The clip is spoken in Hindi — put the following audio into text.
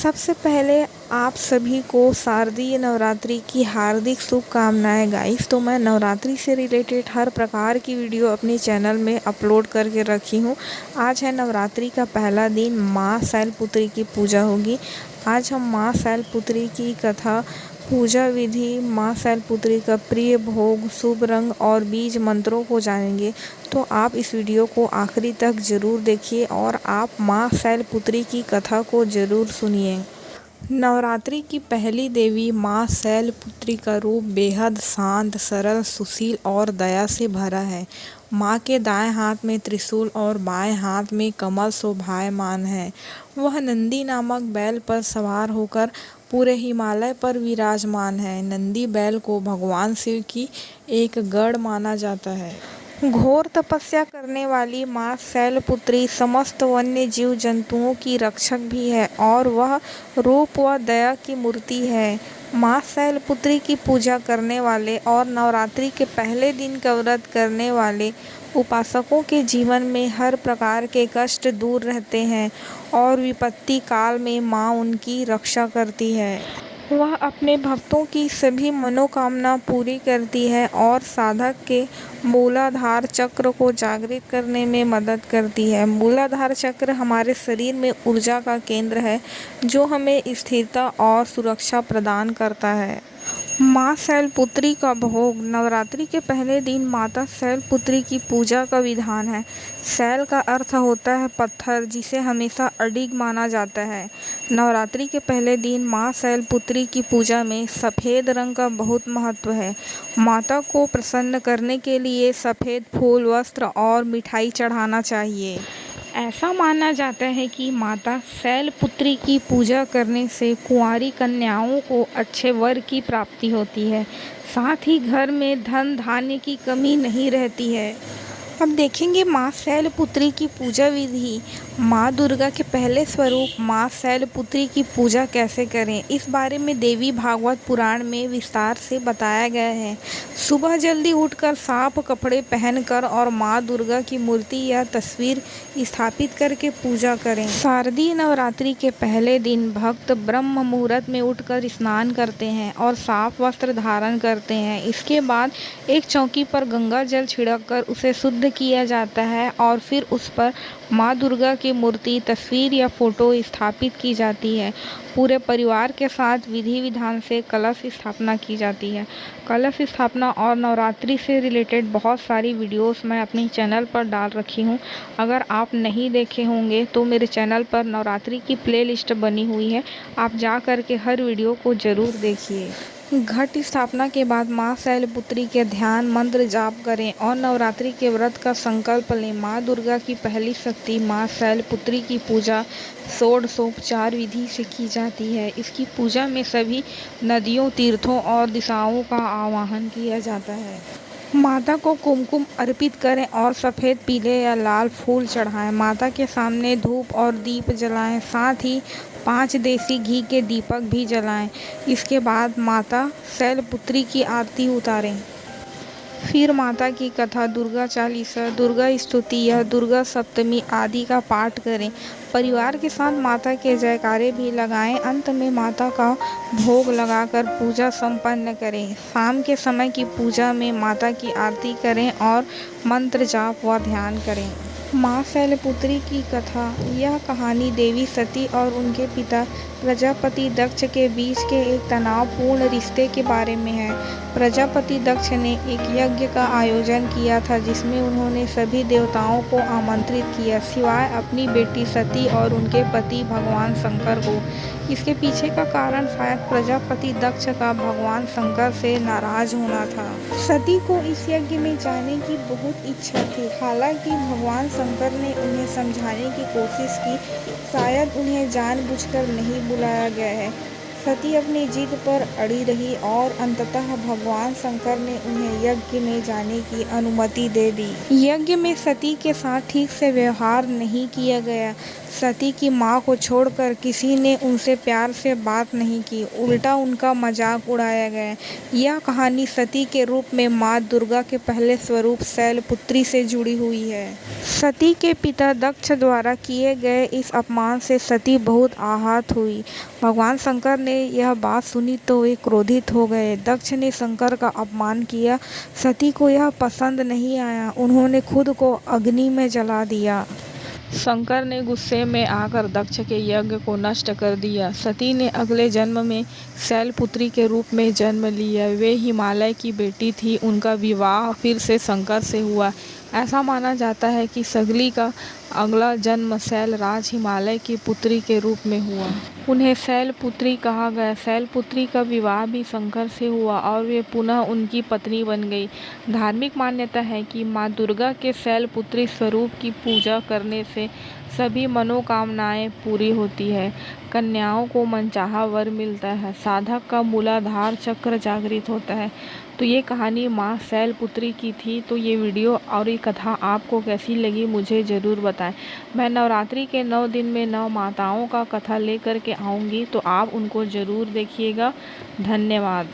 सबसे पहले आप सभी को शारदीय नवरात्रि की हार्दिक शुभकामनाएं गाइस। तो मैं नवरात्रि से रिलेटेड हर प्रकार की वीडियो अपने चैनल में अपलोड करके रखी हूँ। आज है नवरात्रि का पहला दिन, माँ शैलपुत्री की पूजा होगी। आज हम माँ शैलपुत्री की कथा, पूजा विधि, माँ शैलपुत्री का प्रिय भोग, शुभ रंग और बीज मंत्रों को जानेंगे। तो आप इस वीडियो को आखिरी तक ज़रूर देखिए और आप माँ शैलपुत्री की कथा को ज़रूर सुनिए। नवरात्रि की पहली देवी माँ शैलपुत्री का रूप बेहद शांत, सरल, सुशील और दया से भरा है। माँ के दाएं हाथ में त्रिशूल और बाएं हाथ में कमल शोभायमान है। वह नंदी नामक बैल पर सवार होकर पूरे हिमालय पर विराजमान है। नंदी बैल को भगवान शिव की एक गढ़ माना जाता है। घोर तपस्या करने वाली माँ शैलपुत्री समस्त वन्य जीव जंतुओं की रक्षक भी है और वह रूप व दया की मूर्ति है। माँ शैलपुत्री की पूजा करने वाले और नवरात्रि के पहले दिन का व्रत करने वाले उपासकों के जीवन में हर प्रकार के कष्ट दूर रहते हैं और विपत्ति काल में माँ उनकी रक्षा करती है। वह अपने भक्तों की सभी मनोकामना पूरी करती है और साधक के मूलाधार चक्र को जागृत करने में मदद करती है। मूलाधार चक्र हमारे शरीर में ऊर्जा का केंद्र है जो हमें स्थिरता और सुरक्षा प्रदान करता है। माँ शैलपुत्री का भोग। नवरात्रि के पहले दिन माता शैलपुत्री की पूजा का विधान है। शैल का अर्थ होता है पत्थर, जिसे हमेशा अडिग माना जाता है। नवरात्रि के पहले दिन माँ शैलपुत्री की पूजा में सफ़ेद रंग का बहुत महत्व है। माता को प्रसन्न करने के लिए सफ़ेद फूल, वस्त्र और मिठाई चढ़ाना चाहिए। ऐसा माना जाता है कि माता शैलपुत्री की पूजा करने से कुंवारी कन्याओं को अच्छे वर की प्राप्ति होती है। साथ ही घर में धन धान्य की कमी नहीं रहती है। अब देखेंगे माँ शैलपुत्री की पूजा विधि। माँ दुर्गा के पहले स्वरूप माँ शैलपुत्री की पूजा कैसे करें, इस बारे में देवी भागवत पुराण में विस्तार से बताया गया है। सुबह जल्दी उठकर साफ कपड़े पहनकर और माँ दुर्गा की मूर्ति या तस्वीर स्थापित करके पूजा करें। शारदीय नवरात्रि के पहले दिन भक्त ब्रह्म मुहूर्त में उठकर स्नान करते हैं और साफ वस्त्र धारण करते हैं। इसके बाद एक चौकी पर गंगा जल छिड़क कर उसे शुद्ध किया जाता है और फिर उस पर माँ दुर्गा की मूर्ति, तस्वीर या फोटो स्थापित की जाती है। पूरे परिवार के साथ विधि विधान से कलश स्थापना की जाती है। कलश स्थापना और नवरात्रि से रिलेटेड बहुत सारी वीडियोस मैं अपने चैनल पर डाल रखी हूँ। अगर आप नहीं देखे होंगे तो मेरे चैनल पर नवरात्रि की प्लेलिस्ट बनी हुई है, आप जा कर के हर वीडियो को ज़रूर देखिए। घट स्थापना के बाद माँ शैलपुत्री के ध्यान मंत्र जाप करें और नवरात्रि के व्रत का संकल्प लें। माँ दुर्गा की पहली शक्ति माँ शैलपुत्री की पूजा षोडशोपचार विधि से की जाती है। इसकी पूजा में सभी नदियों, तीर्थों और दिशाओं का आवाहन किया जाता है। माता को कुमकुम अर्पित करें और सफ़ेद, पीले या लाल फूल चढ़ाएं। माता के सामने धूप और दीप जलाएं, साथ ही 5 देसी घी के दीपक भी जलाएं। इसके बाद माता शैलपुत्री की आरती उतारें। फिर माता की कथा, दुर्गा चालीसा, दुर्गा स्तुति या दुर्गा सप्तमी आदि का पाठ करें। परिवार के साथ माता के जयकारे भी लगाएं। अंत में माता का भोग लगाकर पूजा संपन्न करें। शाम के समय की पूजा में माता की आरती करें और मंत्र जाप व ध्यान करें। माँ शैलपुत्री की कथा। यह कहानी देवी सती और उनके पिता प्रजापति दक्ष के बीच के एक तनावपूर्ण रिश्ते के बारे में है। प्रजापति दक्ष ने एक यज्ञ का आयोजन किया था जिसमें उन्होंने सभी देवताओं को आमंत्रित किया, सिवाय अपनी बेटी सती और उनके पति भगवान शंकर को। इसके पीछे का कारण शायद प्रजापति दक्ष का भगवान शंकर से नाराज होना था। सती को इस यज्ञ में जाने की बहुत इच्छा थी, हालांकि भगवान शंकर ने उन्हें समझाने की कोशिश की, शायद उन्हें जानबूझकर नहीं बुलाया गया है। सती अपनी जिद पर अड़ी रही और अंततः भगवान शंकर ने उन्हें यज्ञ में जाने की अनुमति दे दी। यज्ञ में सती के साथ ठीक से व्यवहार नहीं किया गया। सती की मां को छोड़कर किसी ने उनसे प्यार से बात नहीं की, उल्टा उनका मजाक उड़ाया गया। यह कहानी सती के रूप में मां दुर्गा के पहले स्वरूप शैलपुत्री से जुड़ी हुई है। सती के पिता दक्ष द्वारा किए गए इस अपमान से सती बहुत आहत हुई। भगवान शंकर ने यह बात सुनी तो वे क्रोधित हो गए। दक्ष ने शंकर का अपमान किया। सती को यह पसंद नहीं आया। उन्होंने खुद को अग्नि में जला दिया। शंकर ने गुस्से में आकर दक्ष के यज्ञ को नष्ट कर दिया। सती ने अगले जन्म में शैलपुत्री के रूप में जन्म लिया। वे हिमालय की बेटी थी। उनका विवाह फिर से शंकर से हुआ। ऐसा माना जाता है कि सगली का अगला जन्म शैलराज हिमालय की पुत्री के रूप में हुआ। उन्हें शैलपुत्री कहा गया। शैलपुत्री का विवाह भी शंकर से हुआ और वे पुनः उनकी पत्नी बन गई। धार्मिक मान्यता है कि माँ दुर्गा के शैलपुत्री स्वरूप की पूजा करने से सभी मनोकामनाएं पूरी होती है, कन्याओं को मनचाहा वर मिलता है, साधक का मूलाधार चक्र जागृत होता है। तो ये कहानी माँ शैलपुत्री की थी। तो ये वीडियो और ये कथा आपको कैसी लगी मुझे ज़रूर बताएं। मैं नवरात्रि के 9 दिन में 9 माताओं का कथा लेकर के आऊँगी, तो आप उनको ज़रूर देखिएगा। धन्यवाद।